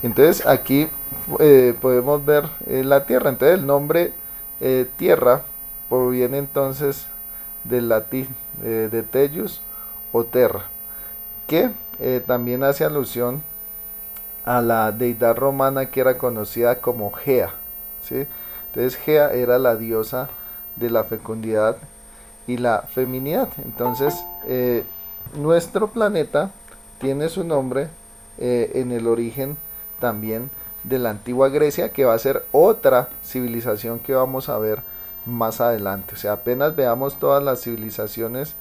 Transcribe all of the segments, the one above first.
Entonces aquí podemos ver la tierra. Entonces el nombre tierra proviene entonces del latín de tellus o terra, que también hace alusión a la deidad romana que era conocida como Gea, ¿sí? Entonces Gea era la diosa de la fecundidad y la feminidad. Entonces nuestro planeta tiene su nombre en el origen también de la antigua Grecia, que va a ser otra civilización que vamos a ver más adelante. O sea, apenas veamos todas las civilizaciones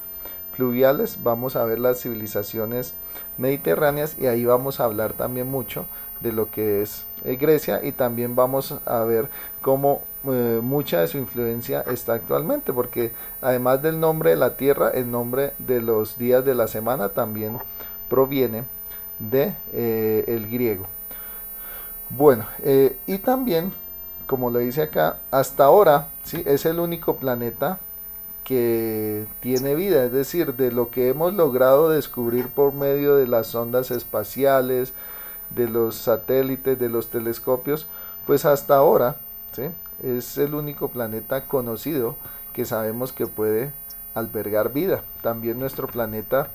fluviales, vamos a ver las civilizaciones mediterráneas y ahí vamos a hablar también mucho de lo que es Grecia, y también vamos a ver cómo mucha de su influencia está actualmente, porque además del nombre de la tierra, el nombre de los días de la semana también proviene de el griego. Bueno, y también, como lo dice acá, hasta ahora, ¿sí? Es el único planeta que tiene vida, es decir, de lo que hemos logrado descubrir por medio de las ondas espaciales, de los satélites, de los telescopios, pues hasta ahora, ¿sí? Es el único planeta conocido que sabemos que puede albergar vida. También nuestro planeta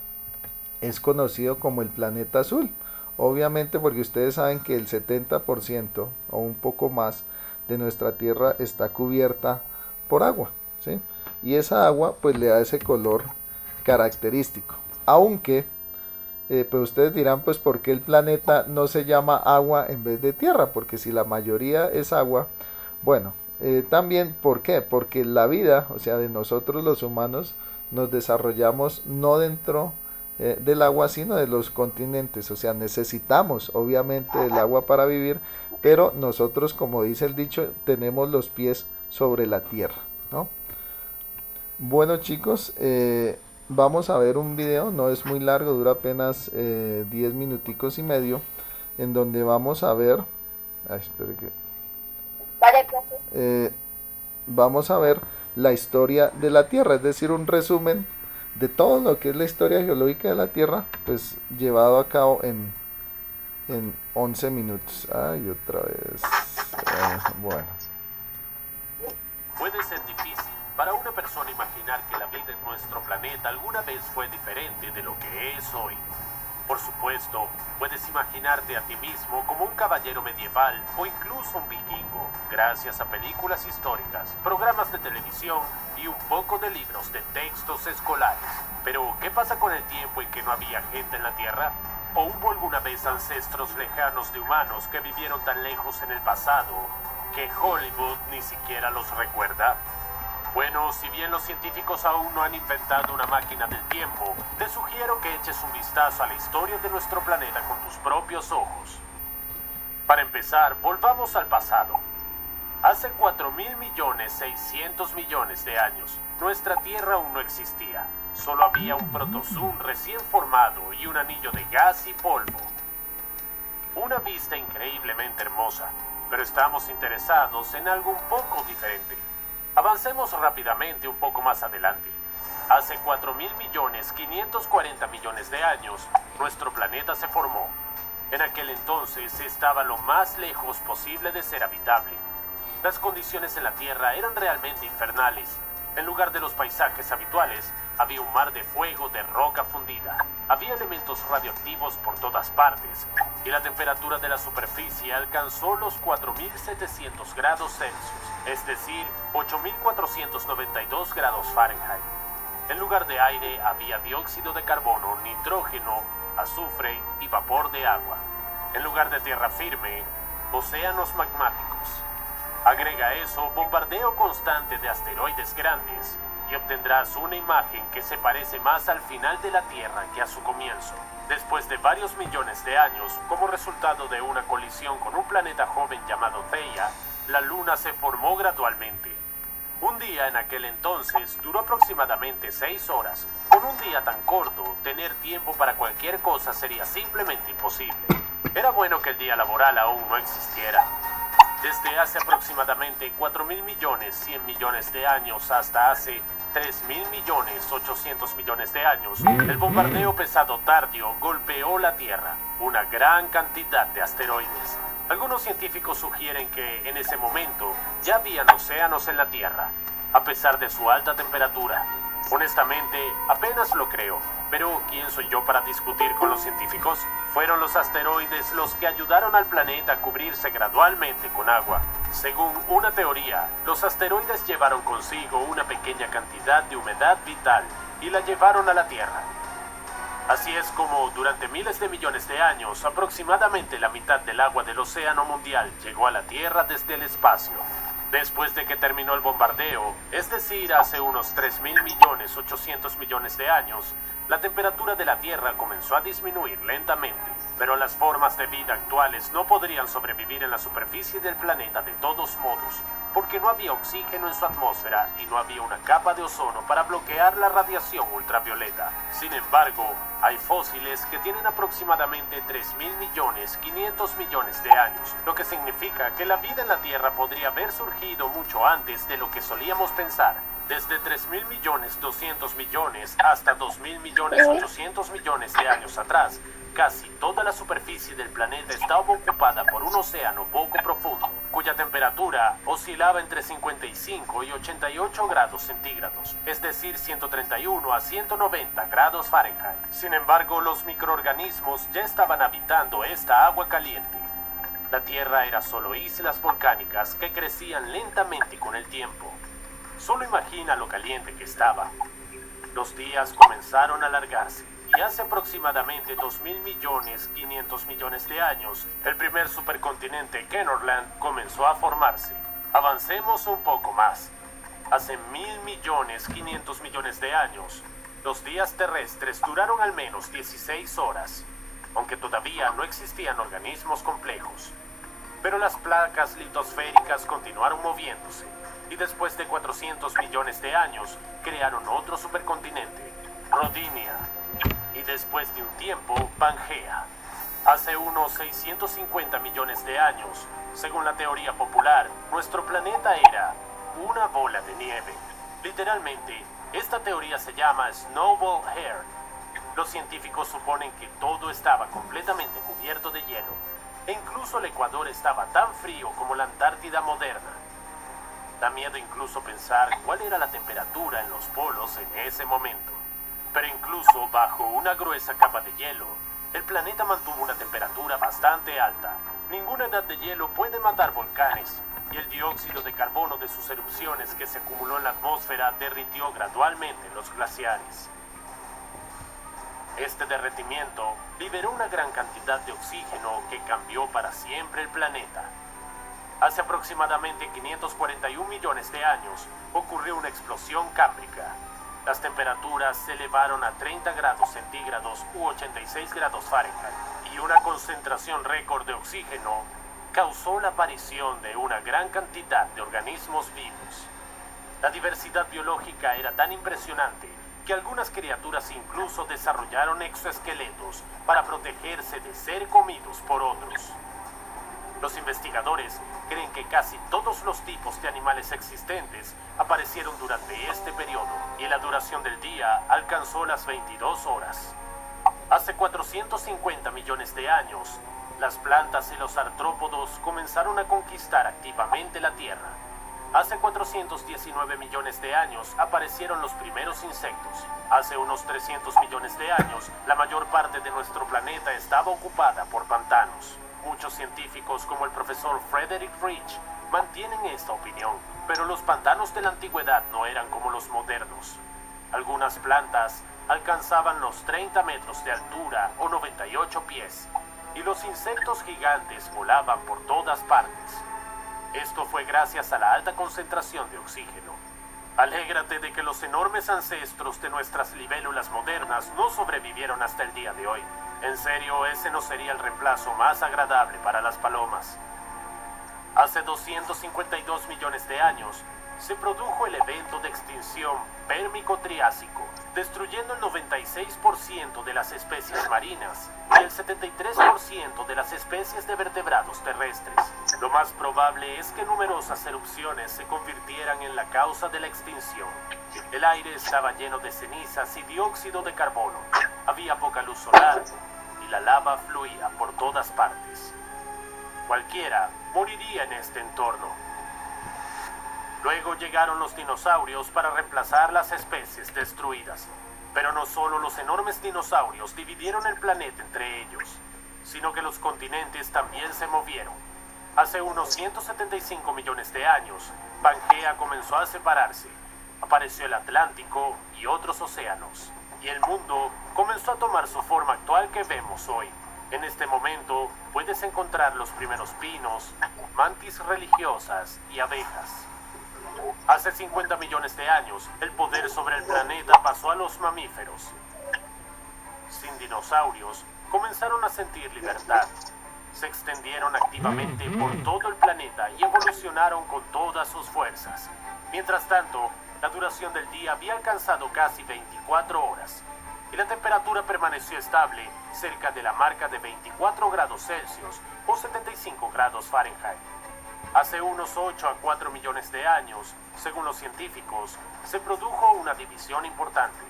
es conocido como el planeta azul, obviamente porque ustedes saben que el 70% o un poco más de nuestra Tierra está cubierta por agua, ¿sí? Y esa agua pues le da ese color característico. Aunque pues ustedes dirán, pues ¿por qué el planeta no se llama agua en vez de tierra? Porque si la mayoría es agua, bueno, también ¿por qué? Porque la vida, o sea, de nosotros los humanos, nos desarrollamos no dentro del agua, sino de los continentes. O sea, necesitamos obviamente del agua para vivir, pero nosotros, como dice el dicho, tenemos los pies sobre la tierra, ¿no? Bueno chicos, vamos a ver un video, no es muy largo, dura apenas 10 minuticos y medio, en donde vamos a ver, ay, espere que, Vale, profe. eh, vamos a ver la historia de la Tierra, es decir, un resumen de todo lo que es la historia geológica de la Tierra, pues llevado a cabo en 11 minutos. Ay, otra vez. Bueno. Puede ser difícil para una persona imaginar que la vida en nuestro planeta alguna vez fue diferente de lo que es hoy. Por supuesto, puedes imaginarte a ti mismo como un caballero medieval o incluso un vikingo, gracias a películas históricas, programas de televisión y un poco de libros de textos escolares. Pero, ¿qué pasa con el tiempo en que no había gente en la Tierra? ¿O hubo alguna vez ancestros lejanos de humanos que vivieron tan lejos en el pasado que Hollywood ni siquiera los recuerda? Bueno, si bien los científicos aún no han inventado una máquina del tiempo, te sugiero que eches un vistazo a la historia de nuestro planeta con tus propios ojos. Para empezar, volvamos al pasado. Hace 4.600.000.000 de años, nuestra Tierra aún no existía. Solo había un protozoo recién formado y un anillo de gas y polvo. Una vista increíblemente hermosa, pero estamos interesados en algo un poco diferente. Avancemos rápidamente un poco más adelante. Hace 4.540.000.000 de años, nuestro planeta se formó. En aquel entonces estaba lo más lejos posible de ser habitable. Las condiciones en la Tierra eran realmente infernales. En lugar de los paisajes habituales, había un mar de fuego de roca fundida. Había elementos radioactivos por todas partes, y la temperatura de la superficie alcanzó los 4.700 grados Celsius, es decir, 8.492 grados Fahrenheit. En lugar de aire había dióxido de carbono, nitrógeno, azufre y vapor de agua. En lugar de tierra firme, océanos magmáticos. Agrega a eso bombardeo constante de asteroides grandes y obtendrás una imagen que se parece más al final de la Tierra que a su comienzo. Después de varios millones de años, como resultado de una colisión con un planeta joven llamado Theia, la Luna se formó gradualmente. Un día en aquel entonces duró aproximadamente 6 horas. Con un día tan corto, tener tiempo para cualquier cosa sería simplemente imposible. Era bueno que el día laboral aún no existiera. Desde hace aproximadamente 4.100.000.000 de años hasta hace 3.800.000.000 de años, el bombardeo pesado tardío golpeó la Tierra. una gran cantidad de asteroides. Algunos científicos sugieren que en ese momento ya habían océanos en la Tierra, a pesar de su alta temperatura. Honestamente, apenas lo creo, pero ¿quién soy yo para discutir con los científicos? Fueron los asteroides los que ayudaron al planeta a cubrirse gradualmente con agua. Según una teoría, los asteroides llevaron consigo una pequeña cantidad de humedad vital y la llevaron a la Tierra. Así es como durante miles de millones de años, aproximadamente la mitad del agua del océano mundial llegó a la Tierra desde el espacio. Después de que terminó el bombardeo, es decir, hace unos 3.800.000 millones de años, la temperatura de la Tierra comenzó a disminuir lentamente, pero las formas de vida actuales no podrían sobrevivir en la superficie del planeta de todos modos, porque no había oxígeno en su atmósfera y no había una capa de ozono para bloquear la radiación ultravioleta. Sin embargo, hay fósiles que tienen aproximadamente 3.500.000 millones de años, lo que significa que la vida en la Tierra podría haber surgido mucho antes de lo que solíamos pensar. Desde 3.200.000 millones hasta 2.800.000 millones de años atrás, casi toda la superficie del planeta estaba ocupada por un océano poco profundo, cuya temperatura oscilaba entre 55 y 88 grados centígrados, es decir, 131 a 190 grados Fahrenheit. Sin embargo, los microorganismos ya estaban habitando esta agua caliente. La Tierra era solo islas volcánicas que crecían lentamente con el tiempo. Solo imagina lo caliente que estaba. Los días comenzaron a alargarse. Y hace aproximadamente 2.500.000 millones de años, el primer supercontinente Kenorland comenzó a formarse. Avancemos un poco más. Hace 1.500.000 millones de años, los días terrestres duraron al menos 16 horas, aunque todavía no existían organismos complejos. Pero las placas litosféricas continuaron moviéndose, y después de 400 millones de años, crearon otro supercontinente, Rodinia. Y después de un tiempo, Pangea. Hace unos 650 millones de años, según la teoría popular, nuestro planeta era una bola de nieve. Literalmente, esta teoría se llama Snowball Hair. Los científicos suponen que todo estaba completamente cubierto de hielo, e incluso el Ecuador estaba tan frío como la Antártida moderna. Da miedo incluso pensar cuál era la temperatura en los polos en ese momento. Pero incluso bajo una gruesa capa de hielo, el planeta mantuvo una temperatura bastante alta. Ninguna edad de hielo puede matar volcanes, y el dióxido de carbono de sus erupciones que se acumuló en la atmósfera derritió gradualmente los glaciares. Este derretimiento liberó una gran cantidad de oxígeno que cambió para siempre el planeta. Hace aproximadamente 541 millones de años ocurrió una explosión cámbrica. Las temperaturas se elevaron a 30 grados centígrados u 86 grados Fahrenheit, y una concentración récord de oxígeno causó la aparición de una gran cantidad de organismos vivos. La diversidad biológica era tan impresionante que algunas criaturas incluso desarrollaron exoesqueletos para protegerse de ser comidos por otros. Los investigadores creen que casi todos los tipos de animales existentes aparecieron durante este periodo, y la duración del día alcanzó las 22 horas. Hace 450 millones de años, las plantas y los artrópodos comenzaron a conquistar activamente la Tierra. Hace 419 millones de años aparecieron los primeros insectos. Hace unos 300 millones de años, la mayor parte de nuestro planeta estaba ocupada por pantanos. Muchos científicos, como el profesor Frederick Rich, mantienen esta opinión, pero los pantanos de la antigüedad no eran como los modernos. Algunas plantas alcanzaban los 30 metros de altura o 98 pies, y los insectos gigantes volaban por todas partes. Esto fue gracias a la alta concentración de oxígeno. Alégrate de que los enormes ancestros de nuestras libélulas modernas no sobrevivieron hasta el día de hoy. En serio, ese no sería el reemplazo más agradable para las palomas. Hace 252 millones de años, se produjo el evento de extinción Pérmico-Triásico, destruyendo el 96% de las especies marinas y el 73% de las especies de vertebrados terrestres. Lo más probable es que numerosas erupciones se convirtieran en la causa de la extinción. El aire estaba lleno de cenizas y dióxido de carbono. Había poca luz solar, y la lava fluía por todas partes. Cualquiera moriría en este entorno. Luego llegaron los dinosaurios para reemplazar las especies destruidas. Pero no solo los enormes dinosaurios dividieron el planeta entre ellos, sino que los continentes también se movieron. Hace unos 175 millones de años, Pangea comenzó a separarse. Apareció el Atlántico y otros océanos, y el mundo comenzó a tomar su forma actual que vemos hoy. En este momento puedes encontrar los primeros pinos, mantis religiosas y abejas. Hace 50 millones de años, el poder sobre el planeta pasó a los mamíferos. Sin dinosaurios, comenzaron a sentir libertad. Se extendieron activamente por todo el planeta y evolucionaron con todas sus fuerzas. Mientras tanto, la duración del día había alcanzado casi 24 horas y la temperatura permaneció estable cerca de la marca de 24 grados Celsius o 75 grados Fahrenheit. Hace unos 8 a 4 millones de años, según los científicos, se produjo una división importante.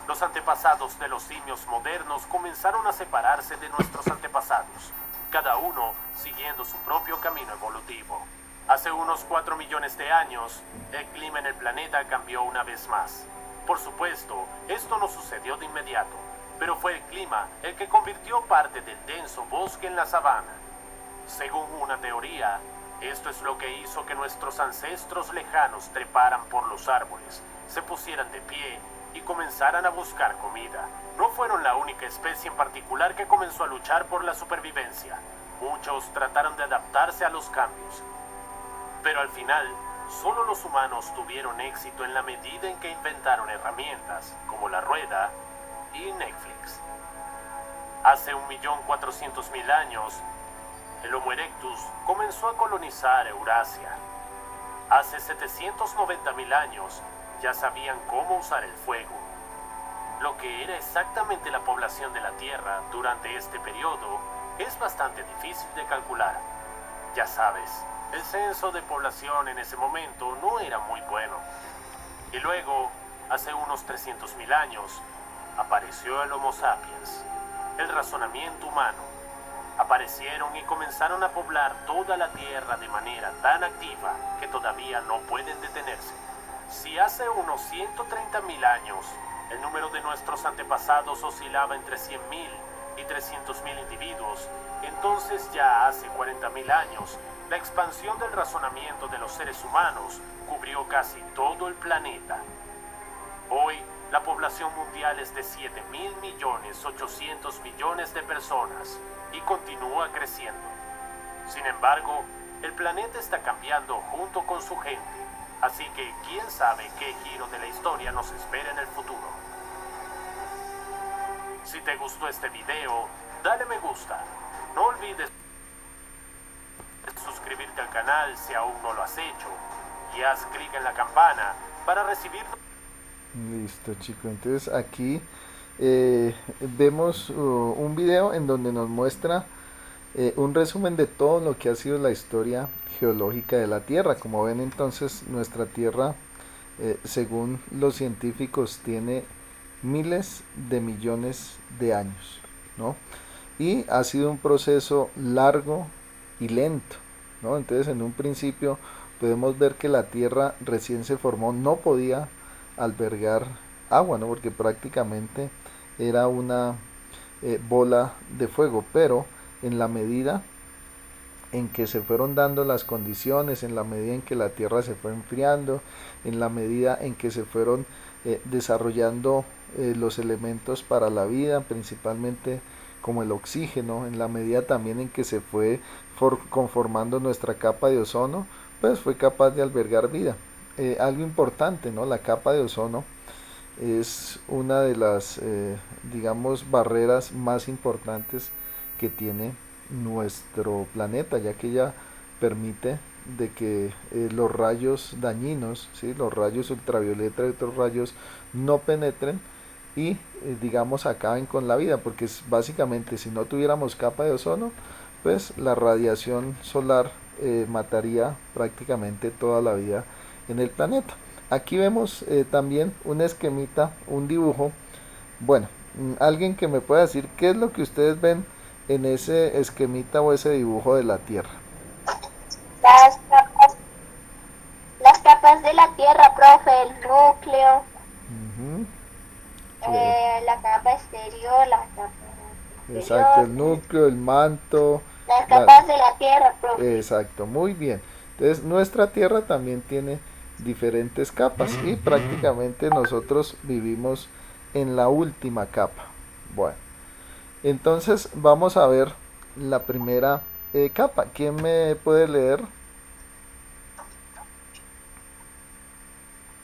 Los antepasados de los simios modernos comenzaron a separarse de nuestros antepasados, cada uno siguiendo su propio camino evolutivo. Hace unos 4 millones de años, el clima en el planeta cambió una vez más. Por supuesto, esto no sucedió de inmediato, pero fue el clima el que convirtió parte del denso bosque en la sabana. Según una teoría, esto es lo que hizo que nuestros ancestros lejanos treparan por los árboles, se pusieran de pie y comenzaran a buscar comida. No fueron la única especie en particular que comenzó a luchar por la supervivencia. Muchos trataron de adaptarse a los cambios. Pero al final, solo los humanos tuvieron éxito en la medida en que inventaron herramientas como la rueda y Netflix. Hace 1.400.000 años, el Homo erectus comenzó a colonizar Eurasia. Hace 790.000 años ya sabían cómo usar el fuego. Lo que era exactamente la población de la Tierra durante este periodo es bastante difícil de calcular. Ya sabes, el censo de población en ese momento no era muy bueno. Y luego, hace unos 300.000 años, apareció el Homo sapiens, el razonamiento humano. Aparecieron y comenzaron a poblar toda la Tierra de manera tan activa que todavía no pueden detenerse. Si hace unos 130.000 años el número de nuestros antepasados oscilaba entre 100.000 y 300.000 individuos, entonces ya hace 40.000 años la expansión del razonamiento de los seres humanos cubrió casi todo el planeta. Hoy la población mundial es de 7.800.000.000 de personas y continúa creciendo. Sin embargo, el planeta está cambiando junto con su gente, así que quién sabe qué giro de la historia nos espera en el futuro. Si te gustó este video, dale me gusta. No olvides suscribirte al canal si aún no lo has hecho y haz clic en la campana para recibir... Listo, chicos, entonces aquí vemos un video en donde nos muestra un resumen de todo lo que ha sido la historia geológica de la Tierra. Como ven, entonces nuestra Tierra, según los científicos, tiene miles de millones de años, ¿no? Y ha sido un proceso largo y lento, ¿no? Entonces, en un principio podemos ver que la Tierra recién se formó, no podía albergar agua, ¿no? Porque prácticamente era una bola de fuego, pero en la medida en que se fueron dando las condiciones, en la medida en que la Tierra se fue enfriando, en la medida en que se fueron desarrollando los elementos para la vida, principalmente como el oxígeno, en la medida también en que se fue conformando nuestra capa de ozono, pues fue capaz de albergar vida. Algo importante, ¿no? La capa de ozono es una de las, digamos, barreras más importantes que tiene nuestro planeta, ya que ella permite de que los rayos dañinos, ¿sí? Los rayos ultravioleta y otros rayos no penetren y digamos acaben con la vida, porque básicamente si no tuviéramos capa de ozono, pues la radiación solar mataría prácticamente toda la vida en el planeta. Aquí vemos también un esquemita, un dibujo. Bueno, Alguien que me pueda decir qué es lo que ustedes ven en ese esquemita o ese dibujo de la Tierra. Las capas, las capas de la Tierra, profe, el núcleo, Ujú, que- la capa exterior, la capa exacto, interior, el núcleo, el manto, las la, capas de la Tierra, profe. exacto, muy bien. Entonces, nuestra Tierra también tiene diferentes capas y prácticamente nosotros vivimos en la última capa. Bueno, entonces vamos a ver la primera capa. ¿Quién me puede leer?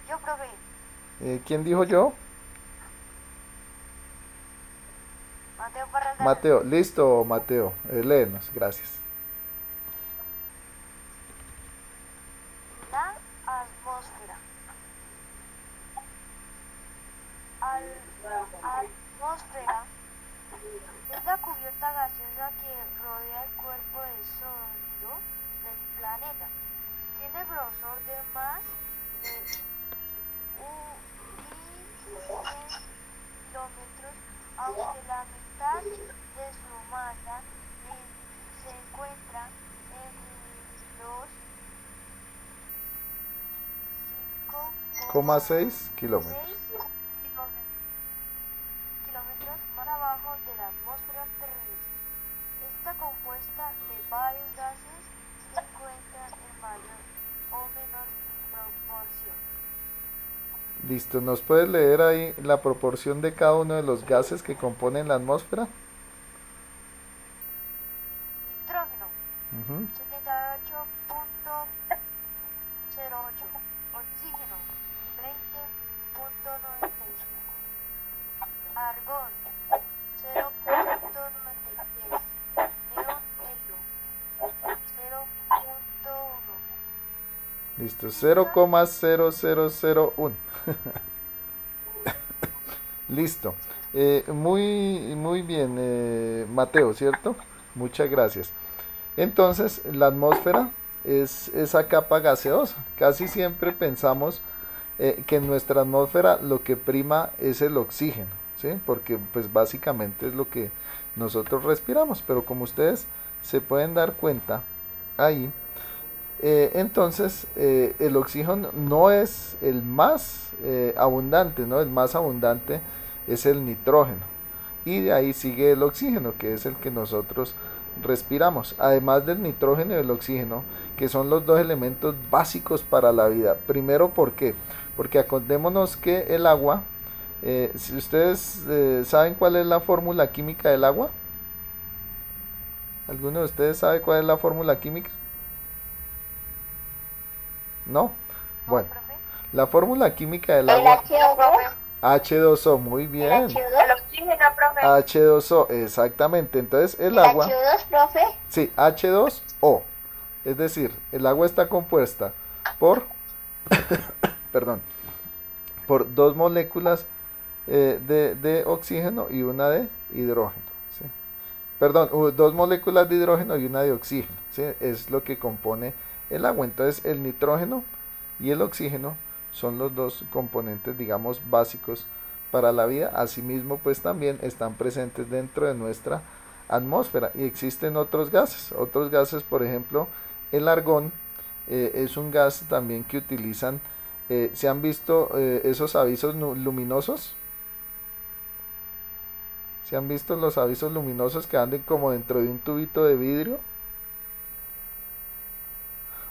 Yo, profe, ¿Quién dijo yo? Mateo Parras. Mateo, listo, Mateo, léenos, gracias. La atmósfera. Atmósfera es la cubierta gaseosa que rodea el cuerpo de sólido del planeta. Tiene grosor de más de 1.100 kilómetros, aunque la mitad de su masa se encuentra en los 5,6 kilómetros. 5,6 kilómetros más abajo de la atmósfera terrestre. Está compuesta de varios gases que se encuentran en mayor o menor proporción. Listo, ¿nos puedes leer ahí la proporción de cada uno de los gases que componen la atmósfera? Nitrógeno, Ujú. 78.08. Oxígeno, 20.95. Argón, 0.93. Neón, helio, 0.1. Listo, 0,0001. Listo. Muy bien, Mateo, ¿cierto? Muchas gracias. Entonces, la atmósfera es esa capa gaseosa. Casi siempre pensamos que en nuestra atmósfera lo que prima es el oxígeno, ¿sí? Porque pues básicamente es lo que nosotros respiramos, pero como ustedes se pueden dar cuenta ahí, entonces el oxígeno no es el más abundante, ¿no? El más abundante es el nitrógeno. Y de ahí sigue el oxígeno, que es el que nosotros respiramos. Además del nitrógeno y el oxígeno, que son los dos elementos básicos para la vida. Primero, ¿por qué? Porque acordémonos que el agua, si ustedes saben cuál es la fórmula química del agua, ¿alguno de ustedes sabe cuál es la fórmula química? ¿No? No, Bueno, profe. la fórmula química del El agua, H2O, profe. H2O, muy El bien. H2O. El oxígeno, profe. H2O, exactamente. Entonces el El agua, H2, profe. sí, H2O. Es decir, el agua está compuesta por, perdón, por dos moléculas de oxígeno y una de hidrógeno. ¿Sí? Perdón, dos moléculas de hidrógeno y una de oxígeno. ¿Sí? Es lo que compone el agua. Entonces el nitrógeno y el oxígeno son los dos componentes, digamos, básicos para la vida. Asimismo, pues también están presentes dentro de nuestra atmósfera y existen otros gases. Otros gases, por ejemplo, el argón es un gas también que utilizan. ¿Se han visto esos avisos luminosos? ¿Se han visto los avisos luminosos que anden como dentro de un tubito de vidrio?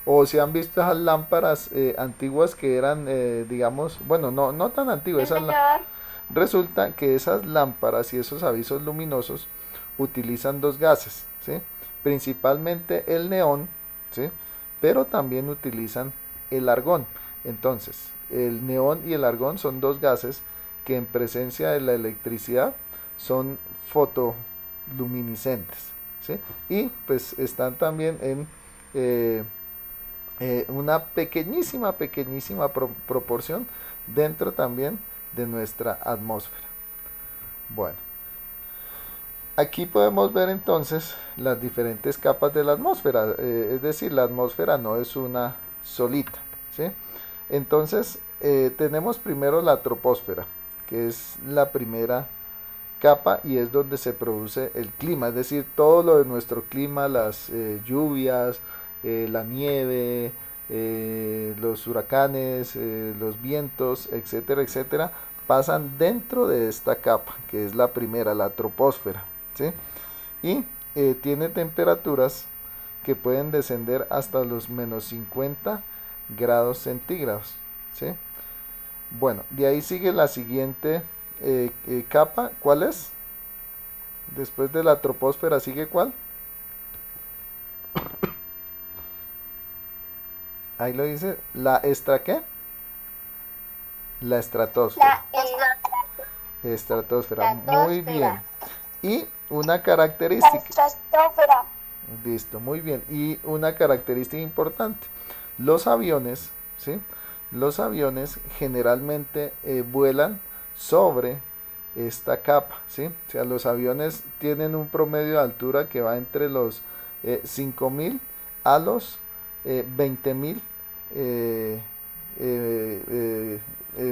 ¿O se han visto esas lámparas antiguas que eran, digamos, bueno, no tan antiguas, Sí, señor. resulta que esas lámparas y esos avisos luminosos utilizan dos gases, ¿sí? Principalmente el neón, ¿sí? Pero también utilizan el argón. Entonces, el neón y el argón son dos gases que en presencia de la electricidad son fotoluminiscentes, ¿sí? Y pues están también en una pequeñísima proporción dentro también de nuestra atmósfera. Bueno, aquí podemos ver entonces las diferentes capas de la atmósfera, es decir, la atmósfera no es una solita, ¿sí? Entonces, tenemos primero la troposfera, que es la primera capa y es donde se produce el clima, es decir, todo lo de nuestro clima, las lluvias, la nieve, los huracanes, los vientos, etcétera, etcétera, pasan dentro de esta capa, que es la primera, la troposfera, ¿sí? Y tiene temperaturas que pueden descender hasta los menos 50 grados centígrados, ¿sí? Bueno, de ahí sigue la siguiente capa. ¿Cuál es? Después de la troposfera sigue ¿cuál? Ahí lo dice, la ¿qué? La estratosfera. Estratosfera, muy bien. Y una característica. Estratosfera. Listo, muy bien. Y una característica importante. Los aviones, ¿sí? Los aviones generalmente vuelan sobre esta capa, ¿sí? O sea, los aviones tienen un promedio de altura que va entre los 5.000 a los 20.000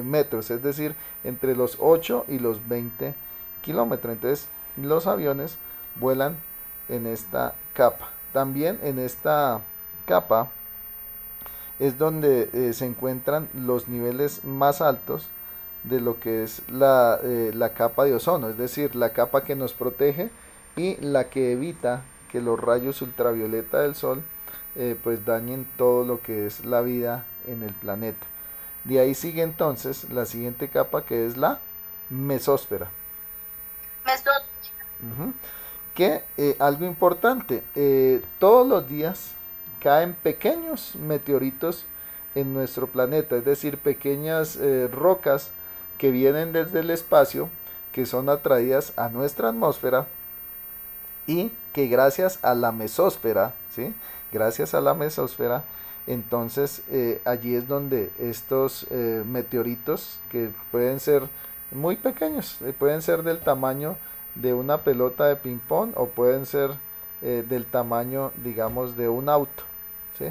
metros, es decir, entre los 8 y los 20 kilómetros. Entonces, los aviones vuelan en esta capa. También en esta capa es donde se encuentran los niveles más altos de lo que es la capa de ozono, es decir, la capa que nos protege y la que evita que los rayos ultravioleta del sol pues dañen todo lo que es la vida en el planeta. De ahí sigue entonces la siguiente capa, que es la mesósfera. Uh-huh. Que algo importante, todos los días caen pequeños meteoritos en nuestro planeta, es decir, pequeñas rocas que vienen desde el espacio, que son atraídas a nuestra atmósfera y que gracias a la mesósfera, ¿sí? Gracias a la mesósfera, entonces allí es donde estos meteoritos, que pueden ser muy pequeños, pueden ser del tamaño de una pelota de ping pong o pueden ser del tamaño, digamos, de un auto, ¿sí?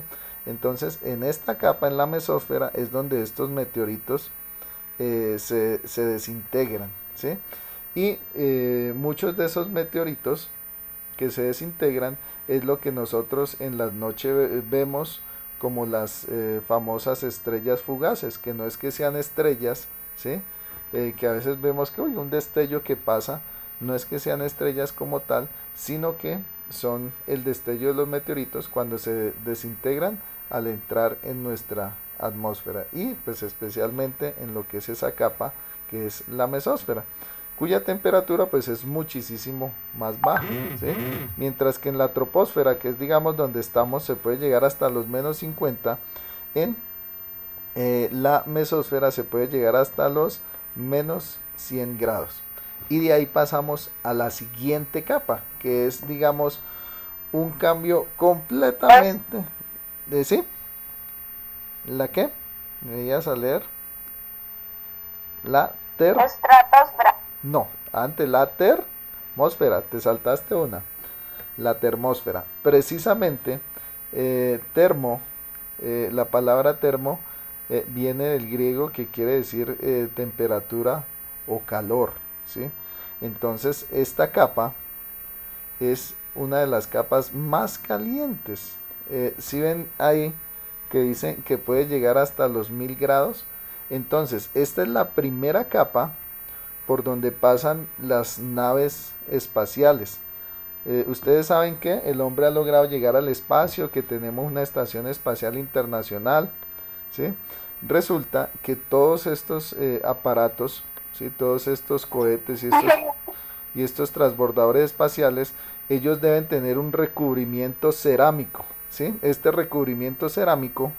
Entonces en esta capa, en la mesósfera, es donde estos meteoritos se desintegran, ¿sí? Y muchos de esos meteoritos que se desintegran es lo que nosotros en las noches vemos como las famosas estrellas fugaces, que no es que sean estrellas, ¿sí? Que a veces vemos que un destello que pasa, no es que sean estrellas como tal, sino que son el destello de los meteoritos cuando se desintegran al entrar en nuestra atmósfera y pues especialmente en lo que es esa capa que es la mesósfera, cuya temperatura pues es muchísimo más baja, ¿sí? Mientras que en la troposfera, que es digamos donde estamos, se puede llegar hasta los menos 50, en la mesósfera se puede llegar hasta los menos 100 grados. Y de ahí pasamos a la siguiente capa, que es digamos un cambio completamente de ¿sí? ¿La qué? ¿Me ibas a leer? La Estratosfera. No, antes la termósfera, te saltaste una. La termósfera. Precisamente, termo, la palabra termo viene del griego que quiere decir temperatura o calor, ¿sí? Entonces, esta capa es una de las capas más calientes. Si ven ahí que dicen que puede llegar hasta los 1000 grados, entonces esta es la primera capa por donde pasan las naves espaciales. Ustedes saben que el hombre ha logrado llegar al espacio, que tenemos una estación espacial internacional, ¿sí? Resulta que todos estos aparatos, ¿sí? Todos estos cohetes y estos transbordadores espaciales, ellos deben tener un recubrimiento cerámico, ¿sí? Este recubrimiento cerámico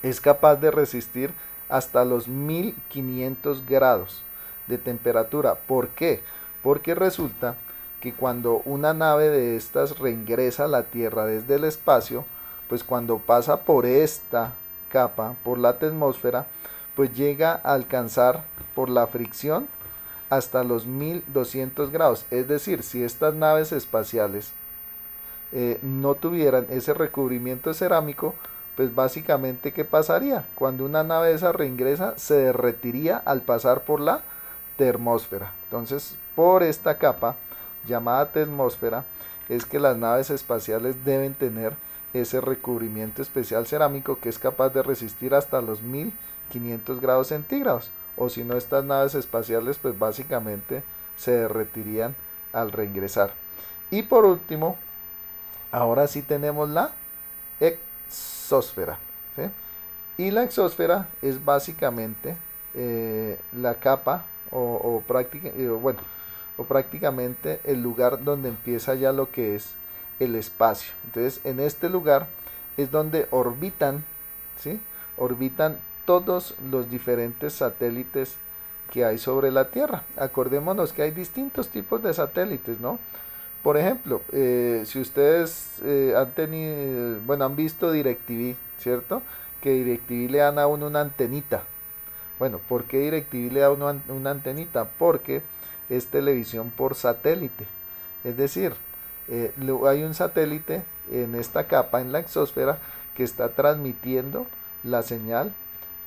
es capaz de resistir hasta los 1500 grados de temperatura. ¿Por qué? Porque resulta que cuando una nave de estas reingresa a la Tierra desde el espacio, pues cuando pasa por esta capa, por la atmósfera, pues llega a alcanzar por la fricción hasta los 1200 grados. Es decir, si estas naves espaciales no tuvieran ese recubrimiento cerámico, pues básicamente ¿qué pasaría? Cuando una nave de esa reingresa, se derretiría al pasar por la termósfera. Entonces por esta capa llamada termósfera es que las naves espaciales deben tener ese recubrimiento especial cerámico que es capaz de resistir hasta los 1500 grados centígrados, o si no, estas naves espaciales pues básicamente se derretirían al reingresar. Y por último, ahora sí tenemos la exósfera, ¿sí? Y la exósfera es básicamente la capa o prácticamente el lugar donde empieza ya lo que es el espacio. Entonces, en este lugar es donde orbitan, ¿sí? Orbitan todos los diferentes satélites que hay sobre la Tierra. Acordémonos que hay distintos tipos de satélites, ¿no? Por ejemplo, si ustedes han visto DirecTV, ¿cierto? Que DirecTV le dan a uno una antenita. Bueno, ¿por qué DirecTV le da a uno una antenita? Porque es televisión por satélite. Es decir, hay un satélite en esta capa, en la exósfera, que está transmitiendo la señal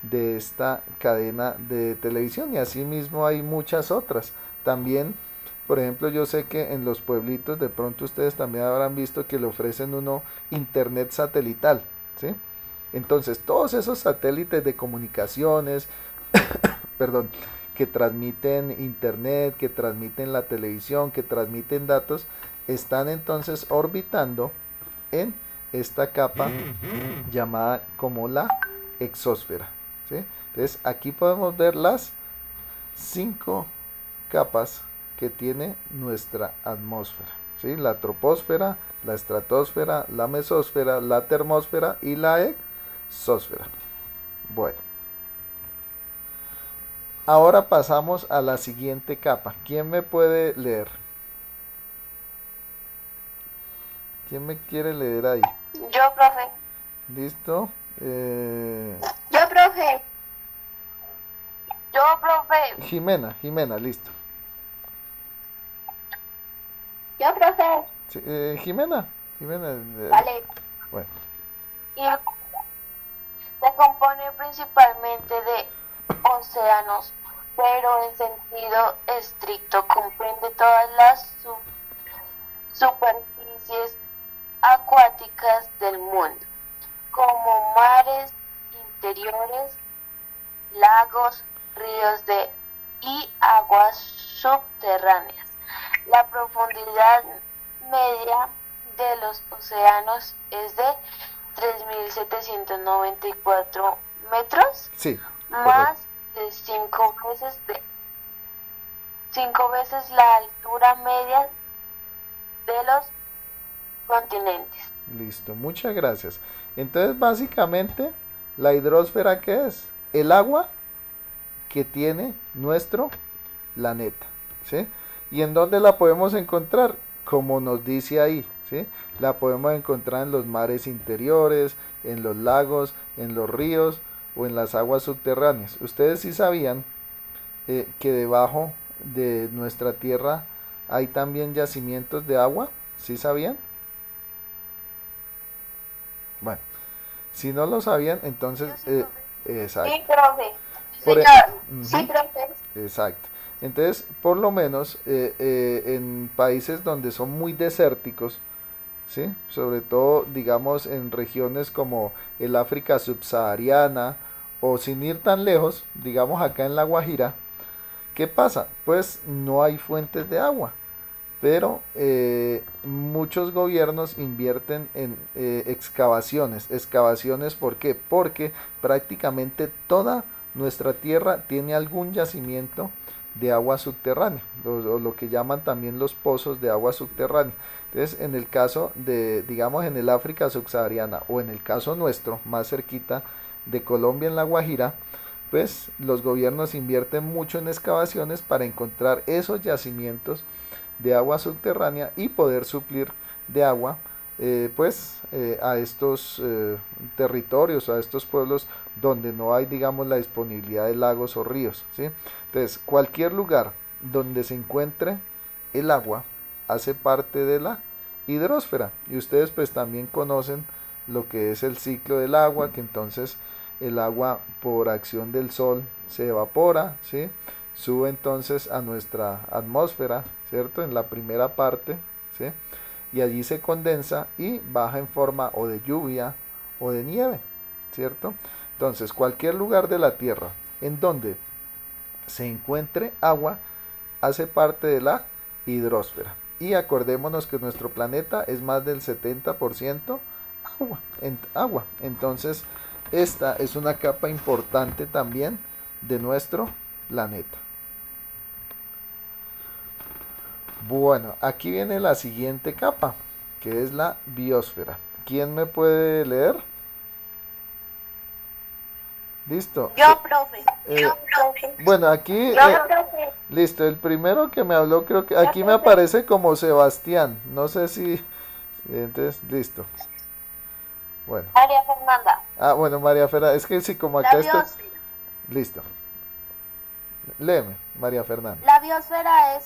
de esta cadena de televisión, y asimismo hay muchas otras. También, por ejemplo, yo sé que en los pueblitos de pronto ustedes también habrán visto que le ofrecen uno internet satelital, ¿sí? Entonces todos esos satélites de comunicaciones, perdón, que transmiten internet, que transmiten la televisión, que transmiten datos, están entonces orbitando en esta capa llamada como la exósfera, ¿sí? Entonces aquí podemos ver las 5 capas que tiene nuestra atmósfera, ¿sí? La troposfera, la estratosfera, la mesósfera, la termósfera y la exósfera. Bueno, ahora pasamos a la siguiente capa. ¿Quién me puede leer? ¿Quién me quiere leer ahí? Yo, profe. ¿Listo? Yo, profe. Yo, profe. Jimena, listo. Yo, profe. Sí, Jimena. Vale. Bueno, Y se compone principalmente de océanos, pero en sentido estricto comprende todas las superficies acuáticas del mundo, como mares interiores, lagos, ríos y aguas subterráneas. La profundidad media de los océanos es de 3.794 metros, sí, más de 5 veces la altura media de los continentes. listo, muchas gracias. Entonces, básicamente, la hidrosfera, ¿qué es? El agua que tiene nuestro planeta, ¿sí? ¿Y en dónde la podemos encontrar? Como nos dice ahí, ¿sí? La podemos encontrar en los mares interiores, en los lagos, en los ríos o en las aguas subterráneas. Ustedes sí sabían que debajo de nuestra tierra hay también yacimientos de agua, ¿sí sabían? Bueno, si no lo sabían, entonces, exacto. Sí, profe. Por, Sí, profe. exacto. Entonces, por lo menos en países donde son muy desérticos, ¿sí? Sobre todo, digamos, en regiones como el África subsahariana, o sin ir tan lejos, digamos acá en La Guajira, ¿qué pasa? Pues no hay fuentes de agua, pero muchos gobiernos invierten en excavaciones. Excavaciones, ¿por qué? Porque prácticamente toda nuestra tierra tiene algún yacimiento de agua subterránea, o lo que llaman también los pozos de agua subterránea. Entonces, en el caso de, digamos, en el África subsahariana, o en el caso nuestro, más cerquita de Colombia, en La Guajira, pues los gobiernos invierten mucho en excavaciones para encontrar esos yacimientos de agua subterránea y poder suplir de agua a estos territorios, a estos pueblos donde no hay, digamos, la disponibilidad de lagos o ríos, ¿sí? Entonces, cualquier lugar donde se encuentre el agua hace parte de la hidrosfera, y ustedes pues también conocen lo que es el ciclo del agua, que entonces el agua por acción del sol se evapora, ¿sí? sube entonces a nuestra atmósfera, ¿cierto? En la primera parte, ¿sí? Y allí se condensa y baja en forma o de lluvia o de nieve, ¿cierto? Entonces, cualquier lugar de la Tierra en donde se encuentre agua hace parte de la hidrosfera. Y acordémonos que nuestro planeta es más del 70% agua. Entonces, esta es una capa importante también de nuestro planeta. Bueno, aquí viene la siguiente capa, que es la biosfera. ¿Quién me puede leer? Listo. Yo, profe. Bueno, aquí, Profe. listo, el primero que me habló, creo que aquí me aparece como Sebastián. No sé si, entonces, listo. Bueno. María Fernanda. Bueno, María Fernanda, es que sí, como La acá está. biosfera. Listo. Léeme, María Fernanda. La biosfera es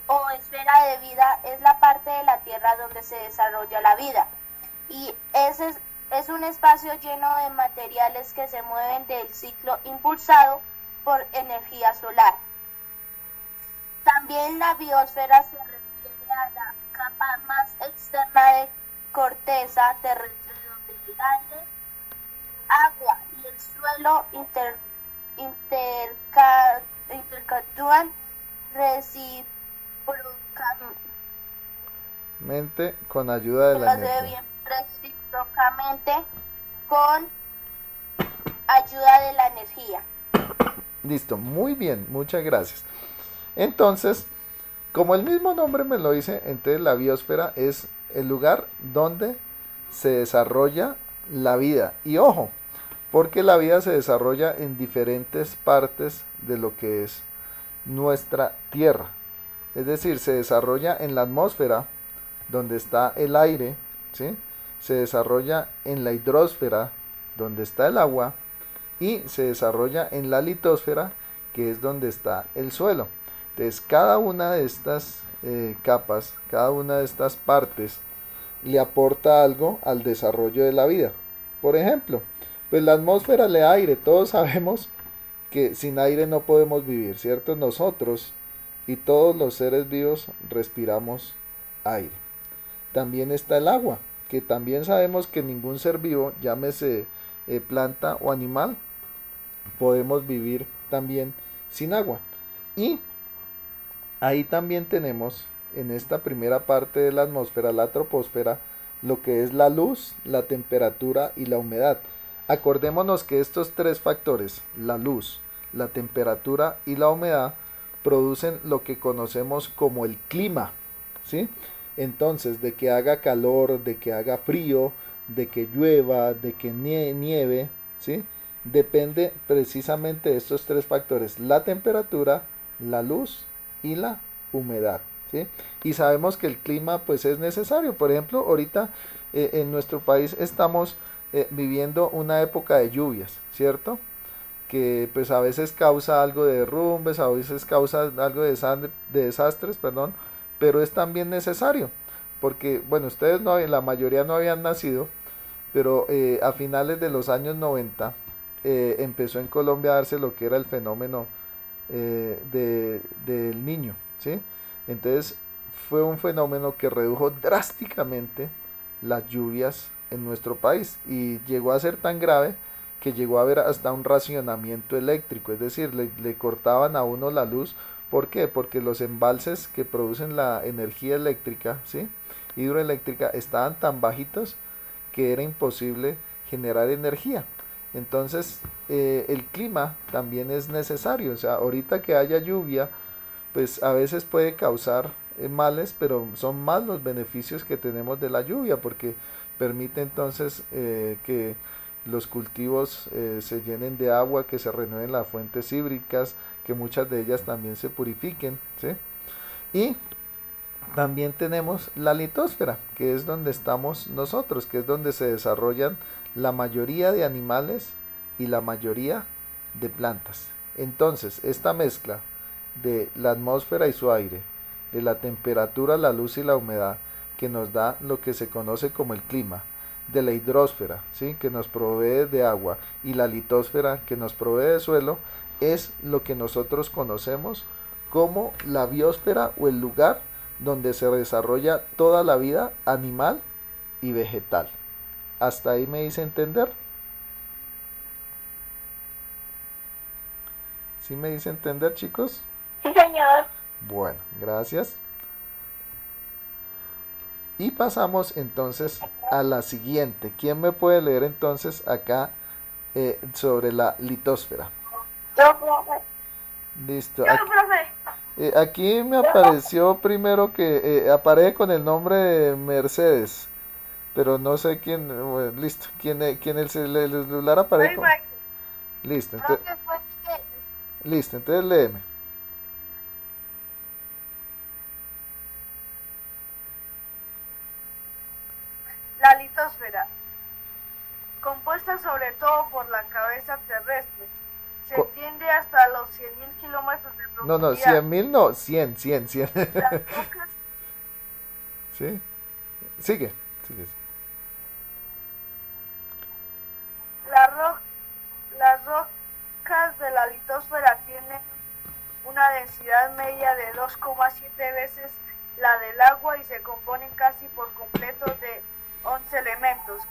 o esfera de vida es la parte de la Tierra donde se desarrolla la vida y es un espacio lleno de materiales que se mueven del ciclo impulsado por energía solar. También la biosfera se refiere a la capa más externa de corteza terrestre donde el aire, agua y el suelo interactúan Con ayuda de la energía. recíprocamente con ayuda de la energía. Listo, muy bien, muchas gracias. Entonces, como el mismo nombre me lo dice, entonces la biosfera es el lugar donde se desarrolla la vida. Y ojo, porque la vida se desarrolla en diferentes partes de lo que es nuestra Tierra. Es decir, se desarrolla en la atmósfera, donde está el aire, ¿sí? Se desarrolla en la hidrosfera, donde está el agua, y se desarrolla en la litosfera, que es donde está el suelo. Entonces, cada una de estas capas, cada una de estas partes, le aporta algo al desarrollo de la vida. Por ejemplo, pues la atmósfera le da aire. Todos sabemos que sin aire no podemos vivir, ¿cierto? Nosotros y todos los seres vivos respiramos aire. También está el agua, que también sabemos que ningún ser vivo, llámese planta o animal, podemos vivir también sin agua. Y ahí también tenemos en esta primera parte de la atmósfera, la troposfera, lo que es la luz, la temperatura y la humedad. Acordémonos que estos tres factores, la luz, la temperatura y la humedad, producen lo que conocemos como el clima, ¿sí? Entonces, de que haga calor, de que haga frío, de que llueva, de que nieve, ¿sí? Depende precisamente de estos tres factores, la temperatura, la luz y la humedad, ¿sí? Y sabemos que el clima pues es necesario. Por ejemplo, ahorita en nuestro país estamos viviendo una época de lluvias, ¿cierto? Que pues a veces causa algo de derrumbes, a veces causa algo de desastres, perdón, pero es también necesario, porque bueno, ustedes no, la mayoría no habían nacido, pero a finales de los años 90 empezó en Colombia a darse lo que era el fenómeno del niño, ¿sí? Entonces fue un fenómeno que redujo drásticamente las lluvias en nuestro país y llegó a ser tan grave que llegó a haber hasta un racionamiento eléctrico, es decir, le cortaban a uno la luz. ¿Por qué? Porque los embalses que producen la energía eléctrica, ¿sí? Hidroeléctrica, estaban tan bajitos que era imposible generar energía. Entonces, el clima también es necesario. O sea, ahorita que haya lluvia, pues a veces puede causar males, pero son más los beneficios que tenemos de la lluvia, porque permite entonces que los cultivos se llenen de agua, que se renueven las fuentes hídricas, que muchas de ellas también se purifiquen, ¿sí? Y también tenemos la litosfera, que es donde estamos nosotros, que es donde se desarrollan la mayoría de animales y la mayoría de plantas. Entonces, esta mezcla de la atmósfera y su aire, de la temperatura, la luz y la humedad, que nos da lo que se conoce como el clima, de la hidrosfera, ¿sí? Que nos provee de agua, y la litosfera, que nos provee de suelo, es lo que nosotros conocemos como la biosfera o el lugar donde se desarrolla toda la vida animal y vegetal. ¿Hasta ahí me hice entender? ¿Sí me hice entender, chicos? Sí, señor. Bueno, gracias. Y pasamos entonces a la siguiente. ¿Quién me puede leer entonces acá sobre la litosfera? Yo, profe. Listo. Yo, profe. Aquí me apareció primero que aparece con el nombre de Mercedes, pero no sé quién. Bueno, listo. ¿Quién el celular aparece con? Listo. Profe, fue que Listo. Entonces léeme. la litosfera, compuesta sobre todo por la cabeza terrestre, se Co- extiende hasta los 100.000 kilómetros de No, no, profundidad. 100.000 no, 100. Las rocas, ¿Sí? Sigue. Sigue. la ro- las rocas de la litosfera tienen una densidad media de 2,7 veces la del agua y se componen casi por completo de 11 elementos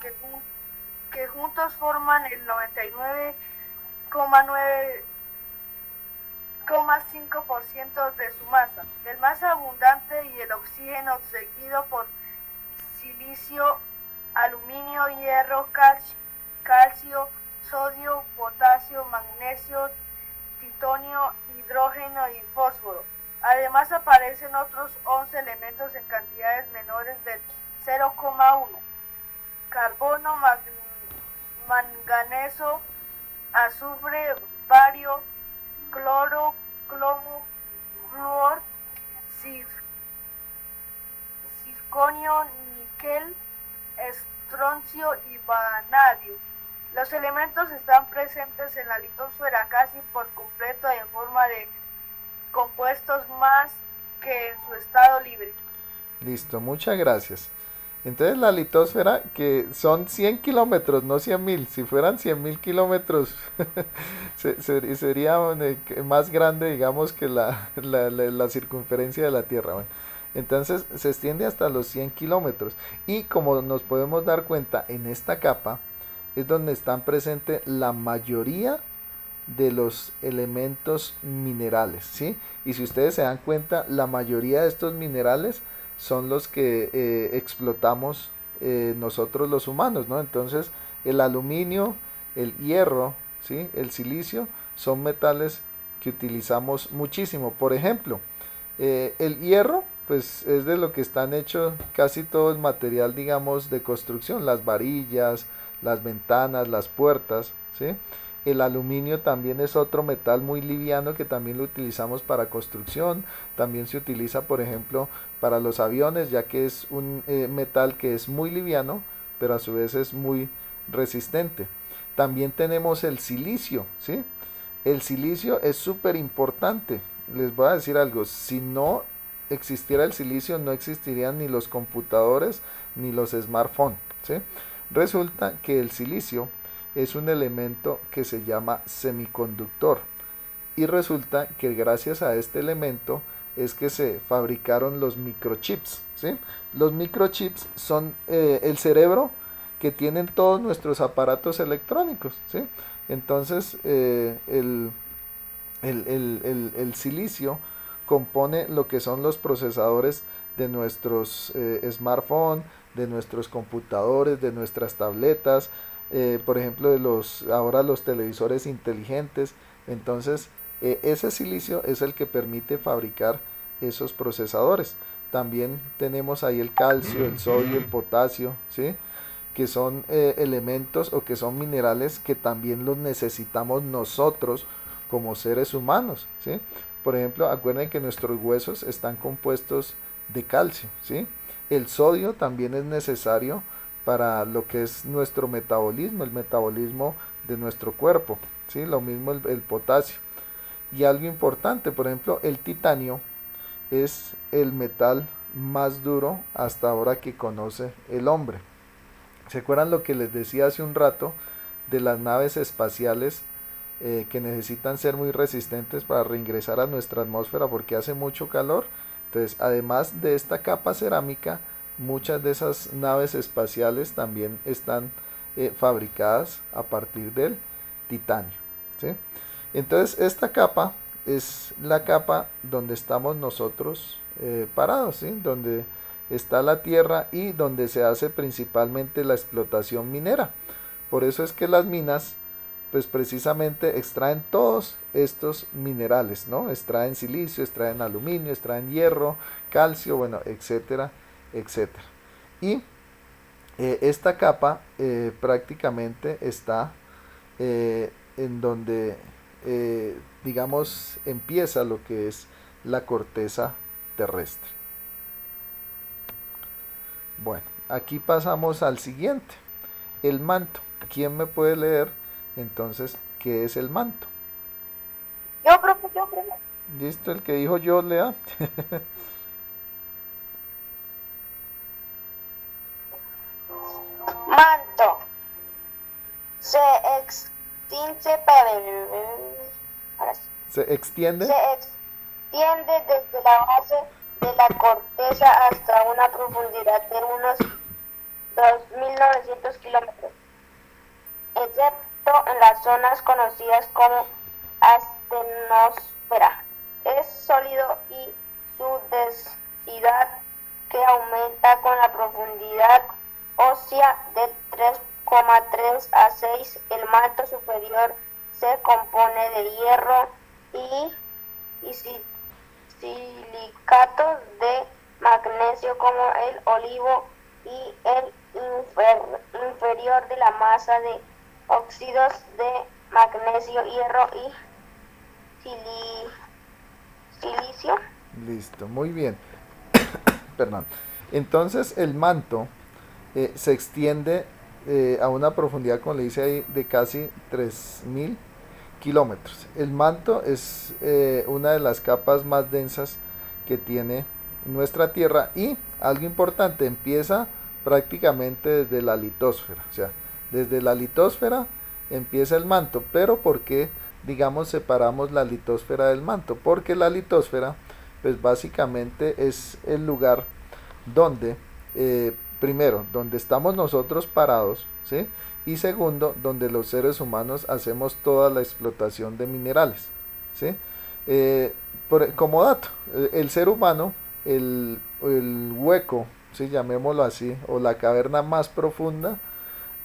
que juntos forman el 99,5% de su masa. El más abundante y el oxígeno seguido por silicio, aluminio, hierro, calcio, sodio, potasio, magnesio, titanio, hidrógeno y fósforo. Además aparecen otros 11 elementos en cantidades menores del 0,1. Carbono, manganeso, azufre, bario, cloro, plomo, flúor, circonio, níquel, estroncio y vanadio. Los elementos están presentes en la litosfera casi por completo en forma de compuestos más que en su estado libre. Listo, muchas gracias. Entonces la litosfera, que son 100 kilómetros, no 100.000. Si fueran 100.000 kilómetros, sería más grande, digamos, que la circunferencia de la Tierra. Bueno, entonces se extiende hasta los 100 kilómetros. Y como nos podemos dar cuenta, en esta capa es donde están presentes la mayoría de los elementos minerales, ¿sí? Y si ustedes se dan cuenta, la mayoría de estos minerales son los que explotamos nosotros los humanos, ¿no? Entonces, el aluminio, el hierro, ¿sí? El silicio son metales que utilizamos muchísimo. Por ejemplo, el hierro, pues es de lo que están hechos casi todo el material, digamos, de construcción, las varillas, las ventanas, las puertas, ¿sí? El aluminio también es otro metal muy liviano que también lo utilizamos para construcción. También se utiliza, por ejemplo, para los aviones, ya que es un metal que es muy liviano, pero a su vez es muy resistente. También tenemos el silicio, ¿sí? El silicio es súper importante. Les voy a decir algo, si no existiera el silicio no existirían ni los computadores ni los smartphones, ¿sí? Resulta que el silicio es un elemento que se llama semiconductor y resulta que gracias a este elemento es que se fabricaron los microchips, ¿sí? Los microchips son el cerebro que tienen todos nuestros aparatos electrónicos, ¿sí? Entonces el silicio compone lo que son los procesadores de nuestros smartphones, de nuestros computadores, de nuestras tabletas, por ejemplo ahora los televisores inteligentes. Entonces ese silicio es el que permite fabricar esos procesadores. También tenemos ahí el calcio, el sodio, el potasio, ¿sí? Que son elementos o que son minerales que también los necesitamos nosotros como seres humanos, ¿sí? Por ejemplo, acuerden que nuestros huesos están compuestos de calcio, ¿sí? El sodio también es necesario para lo que es nuestro metabolismo, el metabolismo de nuestro cuerpo, ¿sí? Lo mismo el potasio. Y algo importante, por ejemplo, el titanio es el metal más duro hasta ahora que conoce el hombre. ¿Se acuerdan lo que les decía hace un rato de las naves espaciales que necesitan ser muy resistentes para reingresar a nuestra atmósfera porque hace mucho calor. Entonces, además de esta capa cerámica, muchas de esas naves espaciales también están fabricadas a partir del titanio, ¿sí? Entonces, esta capa es la capa donde estamos nosotros parados, ¿sí? Donde está la Tierra y donde se hace principalmente la explotación minera. Por eso es que las minas, pues precisamente extraen todos estos minerales, ¿no? Extraen silicio, extraen aluminio, extraen hierro, calcio, bueno, etcétera, etcétera. Y esta capa prácticamente está en donde, digamos, empieza lo que es la corteza terrestre. Bueno, aquí pasamos al siguiente, el manto. ¿Quién me puede leer entonces qué es el manto? Yo, profe, yo, profe. ¿Listo? El que dijo yo, lea. Manto. Se extiende, ahora sí. ¿Se extiende? Se extiende desde la base de la corteza hasta una profundidad de unos 2.900 kilómetros, excepto en las zonas conocidas como astenosfera. Es sólido y su densidad que aumenta con la profundidad ósea de 3,3 a 6. El manto superior se compone de hierro y silicatos de magnesio como el olivo, y el inferior de la masa de óxidos de magnesio, hierro y silicio. Listo, muy bien. Perdón. Entonces el manto se extiende a una profundidad, como le dice ahí, de casi 3.000 kilómetros. El manto es una de las capas más densas que tiene nuestra Tierra, y algo importante, empieza prácticamente desde la litosfera, o sea, desde la litosfera empieza el manto. Pero ¿por qué, digamos, separamos la litosfera del manto? Porque la litosfera, pues básicamente es el lugar donde, primero, donde estamos nosotros parados, ¿sí? Y segundo, donde los seres humanos hacemos toda la explotación de minerales, ¿sí? Como dato, el ser humano, el hueco, ¿sí? Llamémoslo así, o la caverna más profunda,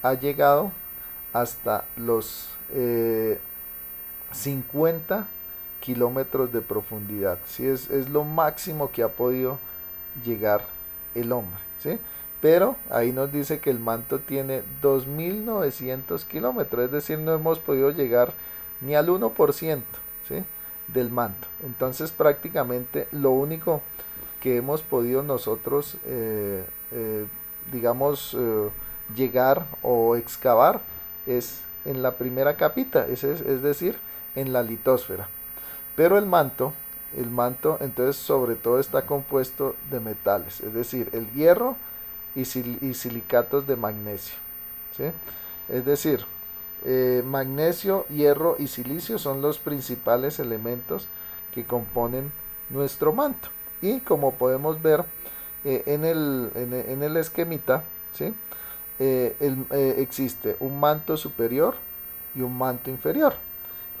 ha llegado hasta los 50 kilómetros de profundidad, ¿sí? Es lo máximo que ha podido llegar el hombre, ¿sí? Pero ahí nos dice que el manto tiene 2.900 kilómetros, es decir, no hemos podido llegar ni al 1%, ¿sí? Del manto. Entonces prácticamente lo único que hemos podido nosotros, digamos, llegar o excavar es en la primera capita, es decir, en la litosfera. Pero el manto entonces sobre todo está compuesto de metales, es decir, el hierro y silicatos de magnesio, ¿sí? Es decir, magnesio, hierro y silicio son los principales elementos que componen nuestro manto. Y como podemos ver en el esquemita, ¿sí? Existe un manto superior y un manto inferior.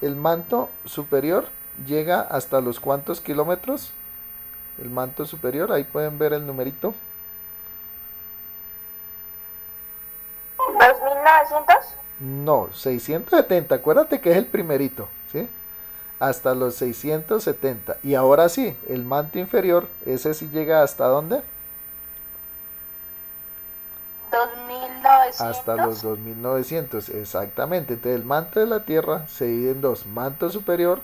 El manto superior llega hasta los ¿cuántos kilómetros? El manto superior, ahí pueden ver el numerito. 2.900. No, 670, acuérdate que es el primerito, ¿sí? Hasta los 670. Y ahora sí, el manto inferior, ese sí llega hasta ¿dónde? 2.900. Hasta los 2.900, exactamente. Entonces el manto de la Tierra se divide en dos: manto superior,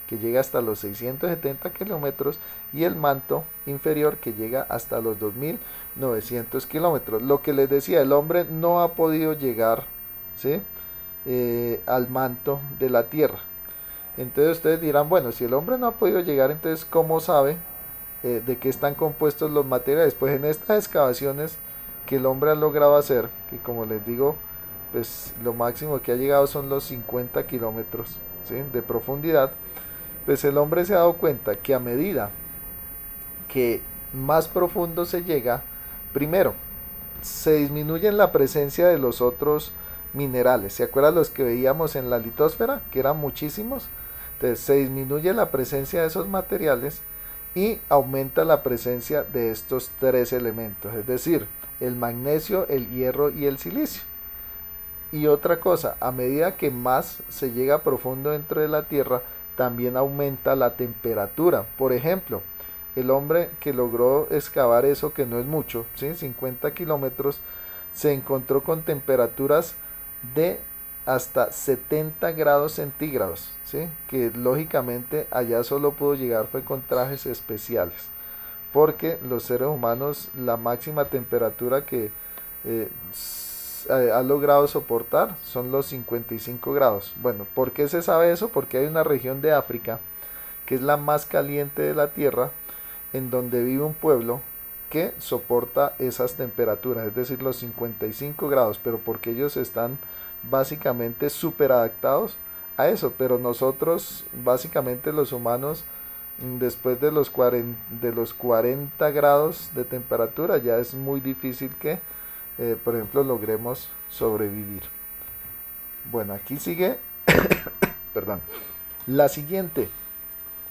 que llega hasta los 670 kilómetros, y el manto inferior, que llega hasta los 2.900 kilómetros. Lo que les decía, el hombre no ha podido llegar, ¿sí? Al manto de la Tierra. Entonces ustedes dirán, bueno, si el hombre no ha podido llegar, entonces ¿cómo sabe de qué están compuestos los materiales? Pues en estas excavaciones que el hombre ha logrado hacer, que como les digo, pues lo máximo que ha llegado son los 50 kilómetros ¿sí? De profundidad, pues el hombre se ha dado cuenta que a medida que más profundo se llega, primero, se disminuye la presencia de los otros minerales. ¿Se acuerdan los que veíamos en la litosfera? Que eran muchísimos. Entonces se disminuye la presencia de esos materiales y aumenta la presencia de estos tres elementos, es decir, el magnesio, el hierro y el silicio. Y otra cosa, a medida que más se llega profundo dentro de la Tierra, también aumenta la temperatura. Por ejemplo, el hombre que logró excavar eso, que no es mucho, ¿sí? 50 kilómetros, se encontró con temperaturas de hasta 70 grados centígrados, ¿sí? Que lógicamente allá solo pudo llegar fue con trajes especiales, porque los seres humanos la máxima temperatura que eh, ha logrado soportar son los 55 grados. Bueno, ¿por qué se sabe eso? Porque hay una región de África que es la más caliente de la Tierra, en donde vive un pueblo que soporta esas temperaturas, es decir, los 55 grados, pero porque ellos están básicamente súper adaptados a eso, pero nosotros, básicamente los humanos, después de los 40 grados de temperatura, ya es muy difícil que, por ejemplo, logremos sobrevivir. Bueno, aquí sigue, perdón, la siguiente,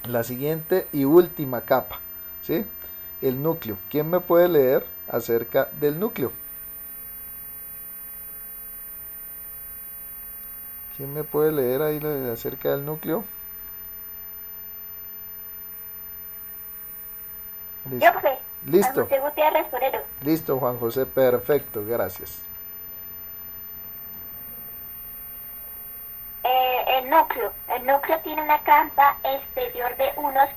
la siguiente y última capa, ¿sí? El núcleo. ¿Quién me puede leer acerca del núcleo? ¿Quién me puede leer ahí acerca del núcleo? Yo, Listo. profe. Listo. Juan José Gutiérrez Forero. Listo, Juan José. Perfecto. Gracias. El núcleo tiene una capa exterior de unos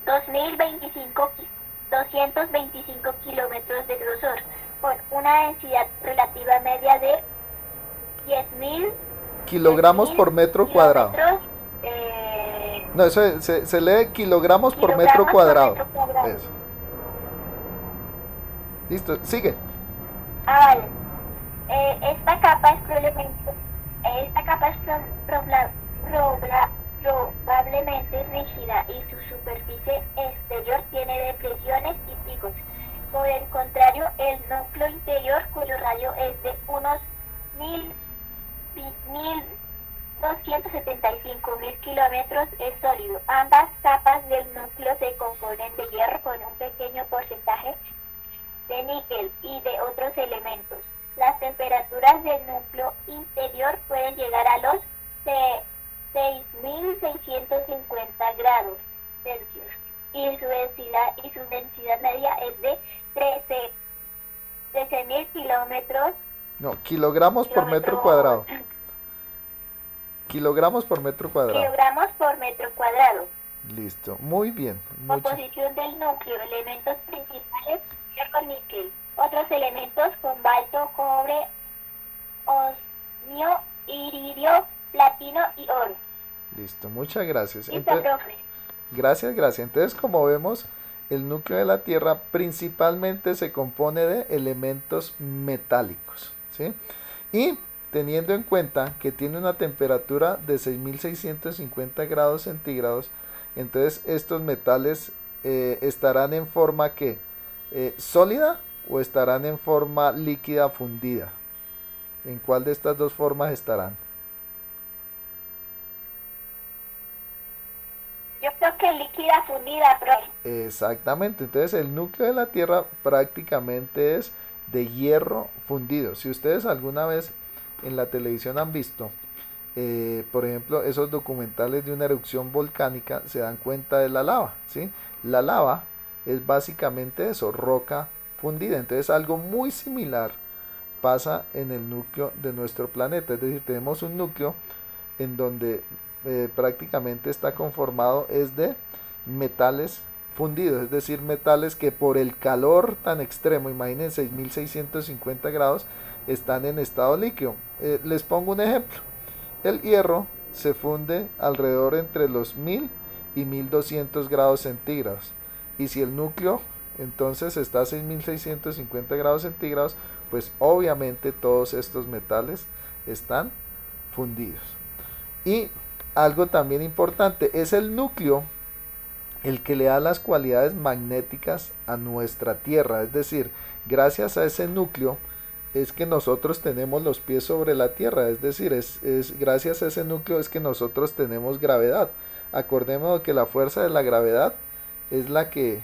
225 kilómetros de grosor, con una densidad relativa media de 10.000 Kilogramos por metro cuadrado. No, eso se lee kilogramos por metro cuadrado. Eso. Listo, sigue. Vale. Esta capa es probablemente rígida y su superficie exterior tiene depresiones y picos. Por el contrario, el núcleo interior, cuyo radio es de unos 1.275.000 kilómetros, es sólido. Ambas capas del núcleo se componen de hierro con un pequeño porcentaje de níquel y de otros elementos. Las temperaturas del núcleo interior pueden llegar a los 6.650 grados Celsius y su densidad media es de 13.000 kilómetros. No, kilogramos por metro cuadrado. Kilogramos por metro cuadrado. Kilogramos por metro cuadrado. Listo, muy bien. Composición del núcleo, elementos principales, hierro, níquel. Otros elementos, cobalto, cobre, osmio, iridio, platino y oro. Listo, muchas gracias. Listo, profe. Gracias. Entonces, como vemos, el núcleo de la Tierra principalmente se compone de elementos metálicos, ¿sí? Y teniendo en cuenta que tiene una temperatura de 6.650 grados centígrados, entonces estos metales estarán en forma que sólida o estarán en forma líquida fundida. ¿En cuál de estas dos formas estarán? Yo creo que líquida fundida, profe. Exactamente, entonces el núcleo de la Tierra prácticamente es de hierro fundido. Si ustedes alguna vez en la televisión han visto, por ejemplo, esos documentales de una erupción volcánica, se dan cuenta de la lava, ¿sí? La lava es básicamente eso, roca fundida. Entonces algo muy similar pasa en el núcleo de nuestro planeta, es decir, tenemos un núcleo en donde prácticamente está conformado es de metales fundidos, es decir, metales que por el calor tan extremo, imagínense 6.650 grados, están en estado líquido. Les pongo un ejemplo. El hierro se funde alrededor entre los 1000 y 1200 grados centígrados. Y si el núcleo entonces está a 6.650 grados centígrados, pues obviamente todos estos metales están fundidos. Y algo también importante, es el núcleo el que le da las cualidades magnéticas a nuestra Tierra. Es decir, gracias a ese núcleo es que nosotros tenemos los pies sobre la Tierra. Es decir, es gracias a ese núcleo es que nosotros tenemos gravedad. Acordémonos que la fuerza de la gravedad es la que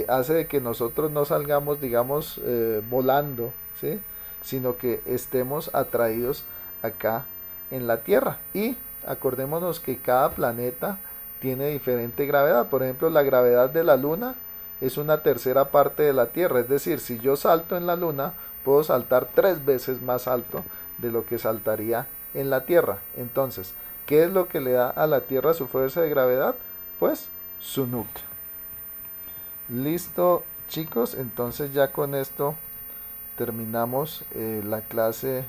hace de que nosotros no salgamos, digamos, volando, ¿sí? Sino que estemos atraídos acá en la Tierra. Y acordémonos que cada planeta tiene diferente gravedad. Por ejemplo, la gravedad de la Luna es una tercera parte de la Tierra. Es decir, si yo salto en la Luna, puedo saltar 3 veces más alto de lo que saltaría en la Tierra. Entonces, ¿qué es lo que le da a la Tierra su fuerza de gravedad? Pues su núcleo. Listo, chicos. Entonces ya con esto terminamos la clase